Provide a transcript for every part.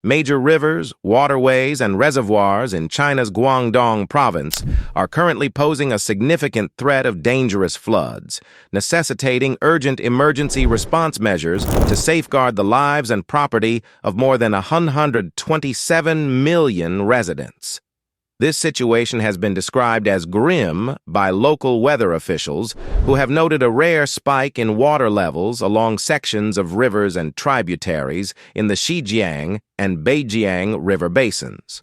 Major rivers, waterways, and reservoirs in China's Guangdong province are currently posing a significant threat of dangerous floods, necessitating urgent emergency response measures to safeguard the lives and property of more than 127 million residents. This situation has been described as grim by local weather officials who have noted a rare spike in water levels along sections of rivers and tributaries in the Xijiang and Beijiang river basins.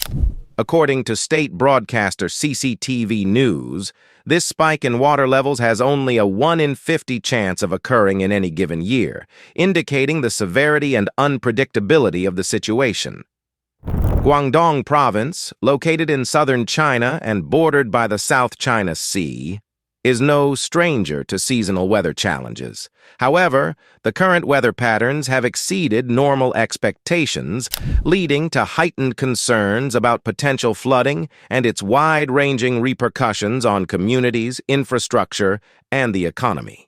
According to state broadcaster CCTV News, this spike in water levels has only a 1 in 50 chance of occurring in any given year, indicating the severity and unpredictability of the situation. Guangdong Province, located in southern China and bordered by the South China Sea, is no stranger to seasonal weather challenges. However, the current weather patterns have exceeded normal expectations, leading to heightened concerns about potential flooding and its wide-ranging repercussions on communities, infrastructure, and the economy.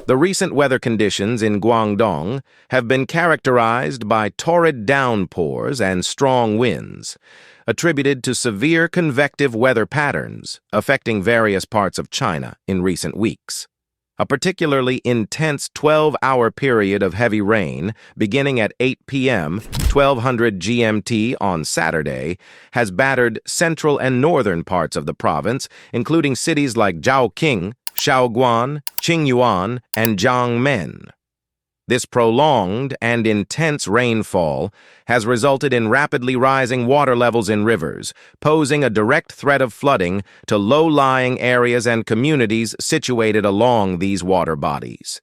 The recent weather conditions in Guangdong have been characterized by torrid downpours and strong winds, attributed to severe convective weather patterns affecting various parts of China in recent weeks. A particularly intense 12-hour period of heavy rain, beginning at 8 p.m. 1200 GMT on Saturday, has battered central and northern parts of the province, including cities like Zhaoqing, Shaoguan, Qingyuan, and Jiangmen. This prolonged and intense rainfall has resulted in rapidly rising water levels in rivers, posing a direct threat of flooding to low-lying areas and communities situated along these water bodies.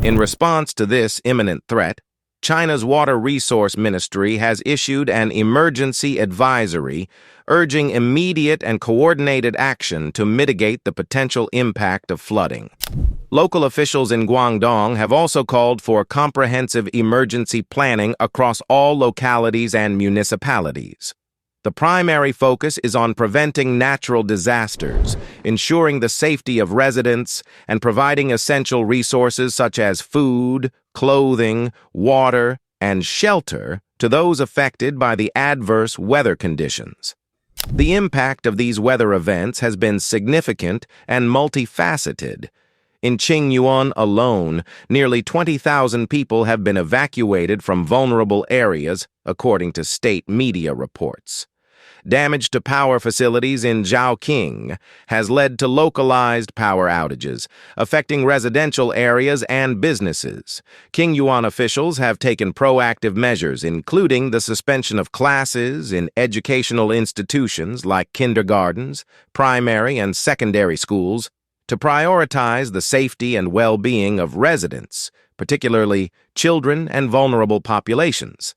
In response to this imminent threat, China's Water Resource Ministry has issued an emergency advisory urging immediate and coordinated action to mitigate the potential impact of flooding. Local officials in Guangdong have also called for comprehensive emergency planning across all localities and municipalities. The primary focus is on preventing natural disasters, ensuring the safety of residents, and providing essential resources such as food, clothing, water, and shelter to those affected by the adverse weather conditions. The impact of these weather events has been significant and multifaceted. In Qingyuan alone, nearly 20,000 people have been evacuated from vulnerable areas, according to state media reports. Damage to power facilities in Zhaoqing has led to localized power outages, affecting residential areas and businesses. Qingyuan officials have taken proactive measures, including the suspension of classes in educational institutions like kindergartens, primary and secondary schools, to prioritize the safety and well-being of residents, particularly children and vulnerable populations.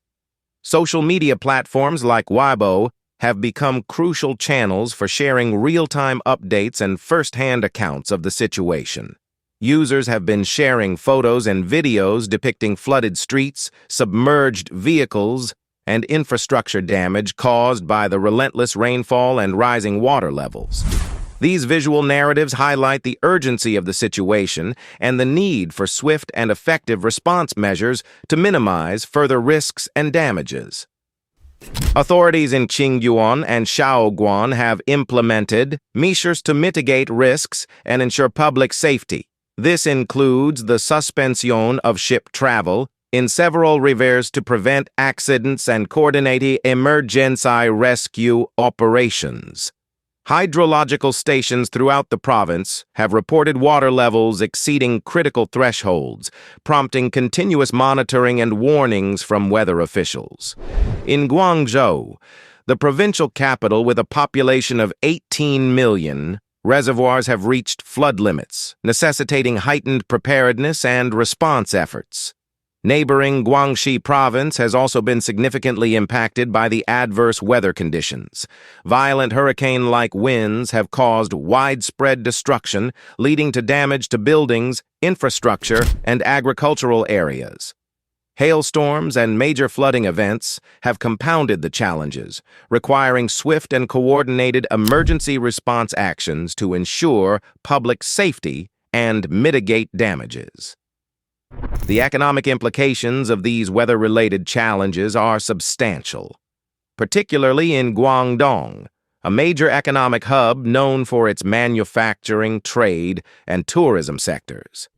Social media platforms like Weibo have become crucial channels for sharing real-time updates and first-hand accounts of the situation. Users have been sharing photos and videos depicting flooded streets, submerged vehicles, and infrastructure damage caused by the relentless rainfall and rising water levels. These visual narratives highlight the urgency of the situation and the need for swift and effective response measures to minimize further risks and damages. Authorities in Qingyuan and Shaoguan have implemented measures to mitigate risks and ensure public safety. This includes the suspension of ship travel in several rivers to prevent accidents and coordinate emergency rescue operations. Hydrological stations throughout the province have reported water levels exceeding critical thresholds, prompting continuous monitoring and warnings from weather officials. In Guangzhou, the provincial capital with a population of 18 million, reservoirs have reached flood limits, necessitating heightened preparedness and response efforts. Neighboring Guangxi province has also been significantly impacted by the adverse weather conditions. Violent hurricane-like winds have caused widespread destruction, leading to damage to buildings, infrastructure, and agricultural areas. Hailstorms and major flooding events have compounded the challenges, requiring swift and coordinated emergency response actions to ensure public safety and mitigate damages. The economic implications of these weather-related challenges are substantial, particularly in Guangdong, a major economic hub known for its manufacturing, trade, and tourism sectors.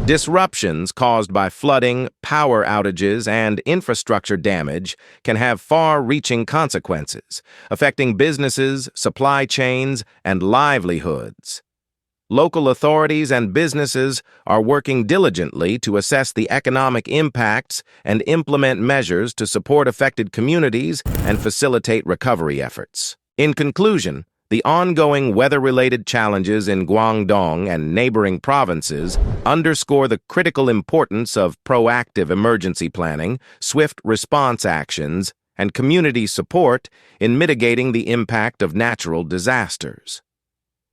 Disruptions caused by flooding, power outages, and infrastructure damage can have far-reaching consequences, affecting businesses, supply chains, and livelihoods. Local authorities and businesses are working diligently to assess the economic impacts and implement measures to support affected communities and facilitate recovery efforts. In conclusion, the ongoing weather-related challenges in Guangdong and neighboring provinces underscore the critical importance of proactive emergency planning, swift response actions, and community support in mitigating the impact of natural disasters.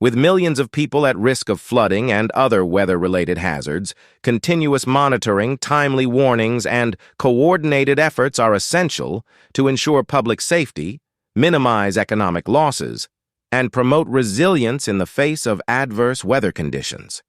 With millions of people at risk of flooding and other weather-related hazards, continuous monitoring, timely warnings, and coordinated efforts are essential to ensure public safety, minimize economic losses, and promote resilience in the face of adverse weather conditions.